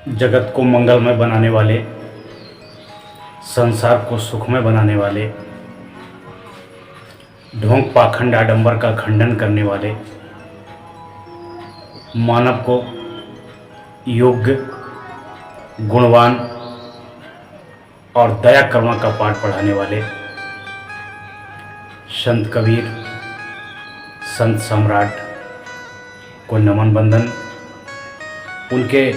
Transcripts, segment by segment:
जगत को मंगलमय बनाने वाले, संसार को सुखमय बनाने वाले, ढोंग पाखंड आडंबर का खंडन करने वाले, मानव को योग्य, गुणवान और दया करुणा का पाठ पढ़ाने वाले संत कबीर, संत सम्राट को नमन बंदन। उनके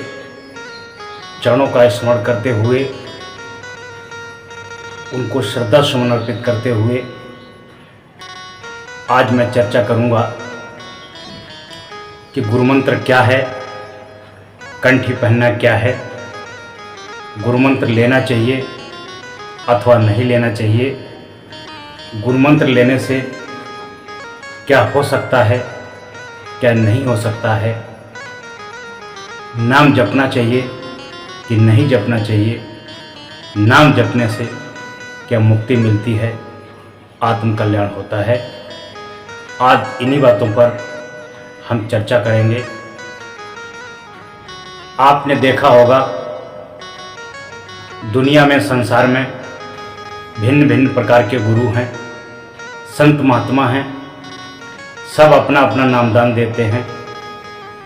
चरणों का स्मरण करते हुए, उनको श्रद्धा सुमन अर्पित करते हुए आज मैं चर्चा करूंगा कि गुरुमंत्र क्या है, कंठी पहनना क्या है, गुरुमंत्र लेना चाहिए अथवा नहीं लेना चाहिए, गुरुमंत्र लेने से क्या हो सकता है, क्या नहीं हो सकता है, नाम जपना चाहिए कि नहीं जपना चाहिए, नाम जपने से क्या मुक्ति मिलती है, आत्म कल्याण होता है। आज इन्हीं बातों पर हम चर्चा करेंगे। आपने देखा होगा दुनिया में, संसार में भिन्न भिन्न प्रकार के गुरु हैं, संत महात्मा हैं, सब अपना अपना नामदान देते हैं,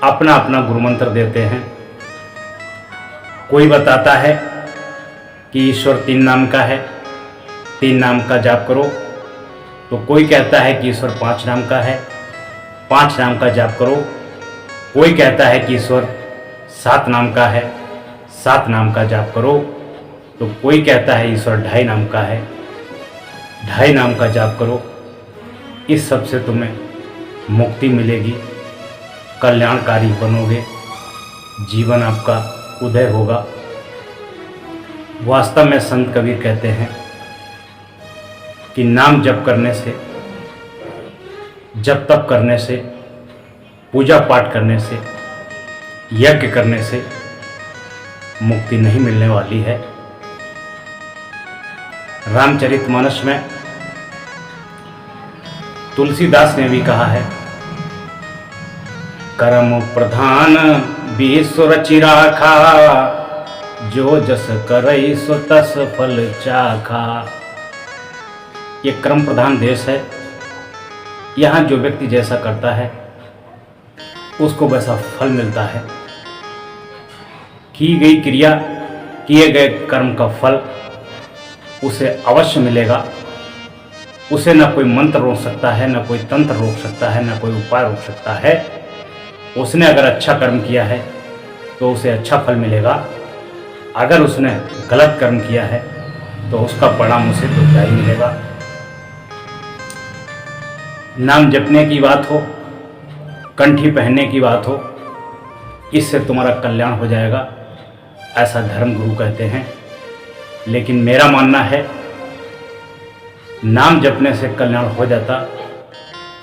अपना अपना गुरुमंत्र देते हैं। कोई बताता है कि ईश्वर 3 नाम का है, 3 नाम का जाप करो, तो कोई कहता है कि ईश्वर 5 नाम का है, 5 नाम का जाप करो। कोई कहता है कि ईश्वर 7 नाम का है, 7 नाम का जाप करो। तो कोई कहता है ईश्वर 2.5 नाम का है, 2.5 नाम का जाप करो। इस सब से तुम्हें मुक्ति मिलेगी, कल्याणकारी बनोगे, जीवन आपका उदय होगा। वास्तव में संत कबीर कहते हैं कि नाम जप करने से, जप तप करने से, पूजा पाठ करने से, यज्ञ करने से मुक्ति नहीं मिलने वाली है। रामचरितमानस में तुलसीदास ने भी कहा है, कर्म प्रधान विश्व रचि राखा, जो जस करई सो तस फल चाखा। ये कर्म प्रधान देश है। यहाँ जो व्यक्ति जैसा करता है उसको वैसा फल मिलता है। की गई क्रिया, किए गए कर्म का फल उसे अवश्य मिलेगा। उसे न कोई मंत्र रोक सकता है, न कोई तंत्र रोक सकता है, न कोई उपाय रोक सकता है। उसने अगर अच्छा कर्म किया है तो उसे अच्छा फल मिलेगा। अगर उसने गलत कर्म किया है तो उसका परिणाम उसे दुखदायी मिलेगा। नाम जपने की बात हो, कंठी पहनने की बात हो, इससे तुम्हारा कल्याण हो जाएगा, ऐसा धर्म गुरु कहते हैं। लेकिन मेरा मानना है नाम जपने से कल्याण हो जाता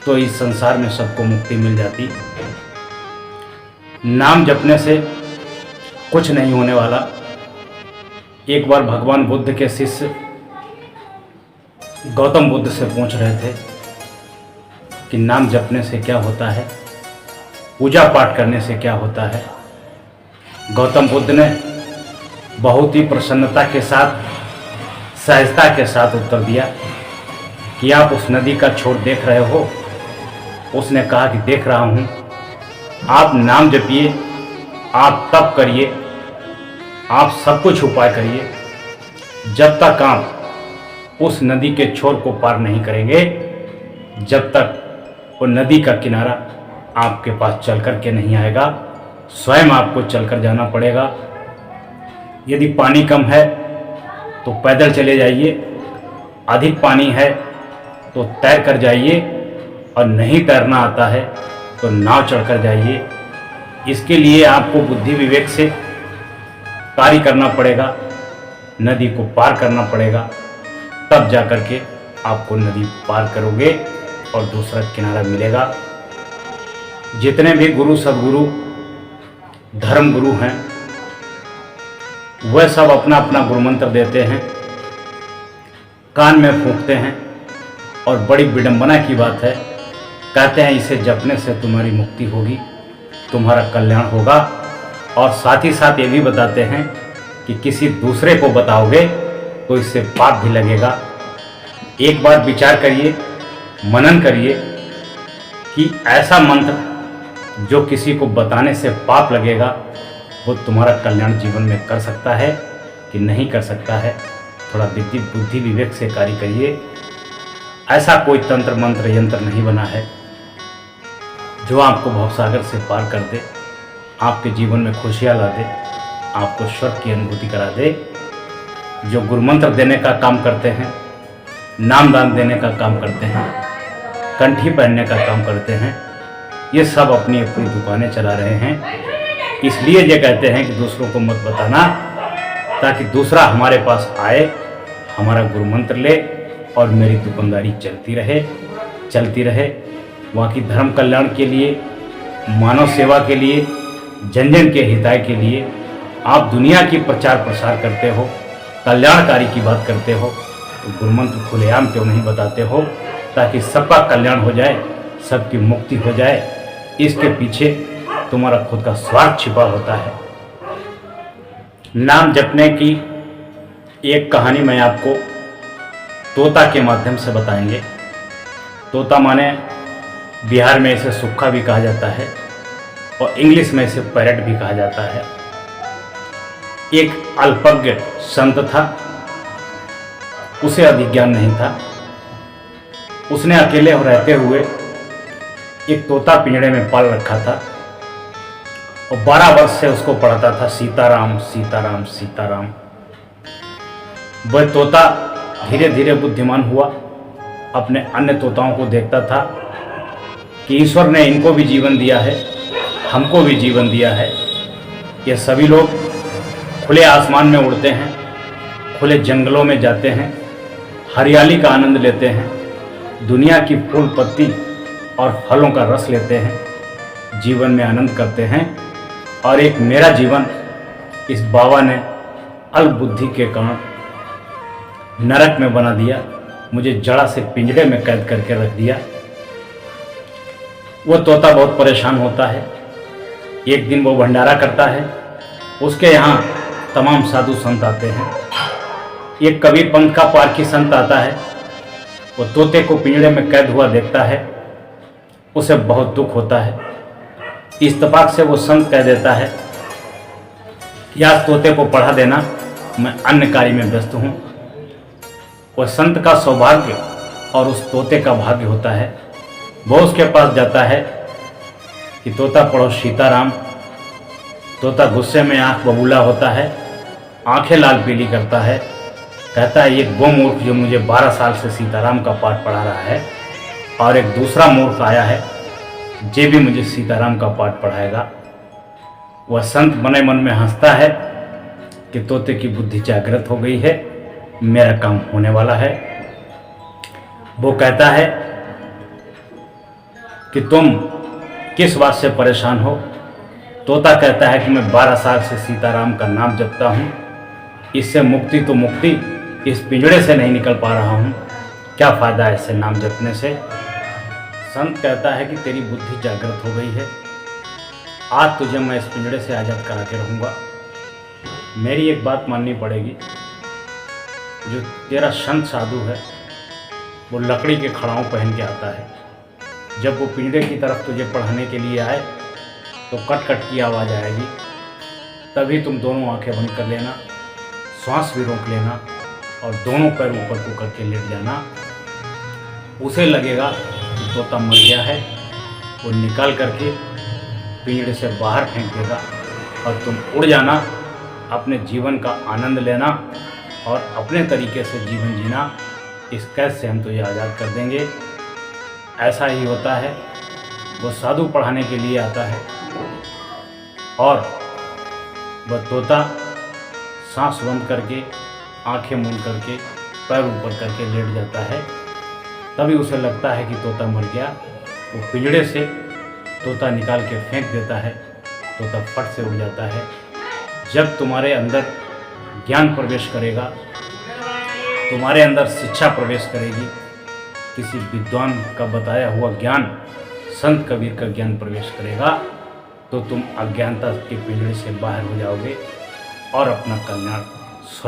तो इस संसार में सबको मुक्ति मिल जाती। नाम जपने से कुछ नहीं होने वाला। एक बार भगवान बुद्ध के शिष्य गौतम बुद्ध से पूछ रहे थे कि नाम जपने से क्या होता है, पूजा पाठ करने से क्या होता है। गौतम बुद्ध ने बहुत ही प्रसन्नता के साथ, सहजता के साथ उत्तर दिया कि आप उस नदी का छोर देख रहे हो। उसने कहा कि देख रहा हूँ। आप नाम जपिए, आप तप करिए, आप सब कुछ उपाय करिए, जब तक आप उस नदी के छोर को पार नहीं करेंगे, जब तक वो नदी का किनारा आपके पास चल कर के नहीं आएगा, स्वयं आपको चलकर जाना पड़ेगा। यदि पानी कम है तो पैदल चले जाइए, अधिक पानी है तो तैर कर जाइए, और नहीं तैरना आता है तो नाव चढ़कर जाइए। इसके लिए आपको बुद्धि विवेक से कार्य करना पड़ेगा, नदी को पार करना पड़ेगा, तब जाकर के आपको नदी पार करोगे और दूसरा किनारा मिलेगा। जितने भी गुरु, सदगुरु, धर्म गुरु हैं, वह सब अपना अपना गुरुमंत्र देते हैं, कान में फूंकते हैं, और बड़ी विडंबना की बात है, कहते हैं इसे जपने से तुम्हारी मुक्ति होगी, तुम्हारा कल्याण होगा। और साथ ही साथ ये भी बताते हैं कि किसी दूसरे को बताओगे तो इससे पाप भी लगेगा। एक बार विचार करिए, मनन करिए कि ऐसा मंत्र जो किसी को बताने से पाप लगेगा वो तुम्हारा कल्याण जीवन में कर सकता है कि नहीं कर सकता है। थोड़ा बुद्धि विवेक से कार्य करिए। ऐसा कोई तंत्र मंत्र यंत्र नहीं बना है जो आपको भवसागर से पार कर दे, आपके जीवन में खुशियाँ ला दे, आपको स्वर्ग की अनुभूति करा दे। जो गुरुमंत्र देने का काम करते हैं, नामदान देने का काम करते हैं, कंठी पहनने का काम करते हैं, ये सब अपनी अपनी दुकानें चला रहे हैं। इसलिए ये कहते हैं कि दूसरों को मत बताना, ताकि दूसरा हमारे पास आए, हमारा गुरुमंत्र ले और मेरी दुकानदारी चलती रहे। वहाँ की धर्म कल्याण के लिए, मानव सेवा के लिए, जन जन के हिताय के लिए आप दुनिया की प्रचार प्रसार करते हो, कल्याणकारी की बात करते हो, तो गुरुमंत्र खुलेआम क्यों नहीं बताते हो, ताकि सबका कल्याण हो जाए, सबकी मुक्ति हो जाए। इसके पीछे तुम्हारा खुद का स्वार्थ छिपा होता है। नाम जपने की एक कहानी मैं आपको तोता के माध्यम से बताएंगे। तोता माने बिहार में इसे सुक्खा भी कहा जाता है और इंग्लिश में इसे पैरट भी कहा जाता है। एक अल्पज्ञ संत था, उसे अधिक ज्ञान नहीं था। उसने अकेले रहते हुए एक तोता पिंजड़े में पाल रखा था और 12 वर्ष से उसको पढ़ता था सीताराम सीताराम सीताराम। वह तोता धीरे धीरे बुद्धिमान हुआ, अपने अन्य तोताओं को देखता था कि ईश्वर ने इनको भी जीवन दिया है, हमको भी जीवन दिया है। ये सभी लोग खुले आसमान में उड़ते हैं, खुले जंगलों में जाते हैं, हरियाली का आनंद लेते हैं, दुनिया की फूल पत्ती और फलों का रस लेते हैं, जीवन में आनंद करते हैं। और एक मेरा जीवन इस बाबा ने अल्प बुद्धि के कारण नरक में बना दिया, मुझे जड़ा से पिंजड़े में कैद करके रख दिया। वो तोता बहुत परेशान होता है। एक दिन वो भंडारा करता है, उसके यहाँ तमाम साधु संत आते हैं। एक कबीर पंथ का पारखी संत आता है, वो तोते को पिंजड़े में कैद हुआ देखता है, उसे बहुत दुख होता है। इत्तेफाक से वो संत कह देता है कि आज तोते को पढ़ा देना, मैं अन्य कार्य में व्यस्त हूँ। वह संत का सौभाग्य और उस तोते का भाग्य होता है। वो उसके पास जाता है कि तोता पढ़ो सीताराम। तोता गुस्से में आंख बबूला होता है, आंखें लाल पीली करता है, कहता है ये गोमूर्ख जो मुझे 12 साल से सीताराम का पाठ पढ़ा रहा है, और एक दूसरा मूर्ख आया है जे भी मुझे सीताराम का पाठ पढ़ाएगा। वह संत मने मन में हंसता है कि तोते की बुद्धि जागृत हो गई है, मेरा काम होने वाला है। वो कहता है कि तुम किस बात से परेशान हो। तोता कहता है कि मैं 12 साल से सीताराम का नाम जपता हूँ, इससे मुक्ति तो मुक्ति, इस पिंजड़े से नहीं निकल पा रहा हूँ, क्या फ़ायदा है इससे नाम जपने से। संत कहता है कि तेरी बुद्धि जागृत हो गई है, आज तुझे मैं इस पिंजड़े से आज़ाद करा के रहूँगा। मेरी एक बात माननी पड़ेगी, जो तेरा संत साधु है वो लकड़ी के खड़ाऊँ पहन के आता है। जब वो पिंजड़े की तरफ तुझे पढ़ाने के लिए आए तो कट कट की आवाज़ आएगी, तभी तुम दोनों आंखें बंद कर लेना, श्वास भी रोक लेना और दोनों पैर ऊपर को करके लेट जाना। उसे लगेगा कि तोता मर गया है, वो निकाल करके पिंजड़े से बाहर फेंक देगा और तुम उड़ जाना, अपने जीवन का आनंद लेना और अपने तरीके से जीवन जीना। इस कैद से हम तुझे आज़ाद कर देंगे। ऐसा ही होता है। वो साधु पढ़ाने के लिए आता है और वह तोता सांस बंद करके, आंखें मूंद करके, पैर ऊपर करके लेट जाता है। तभी उसे लगता है कि तोता मर गया। वो पिंजड़े से तोता निकाल के फेंक देता है, तोता फट से उड़ जाता है। जब तुम्हारे अंदर ज्ञान प्रवेश करेगा, तुम्हारे अंदर शिक्षा प्रवेश करेगी, किसी विद्वान का बताया हुआ ज्ञान, संत कबीर का ज्ञान प्रवेश करेगा, तो तुम अज्ञानता के पिंजरे से बाहर हो जाओगे और अपना कल्याण स्वयं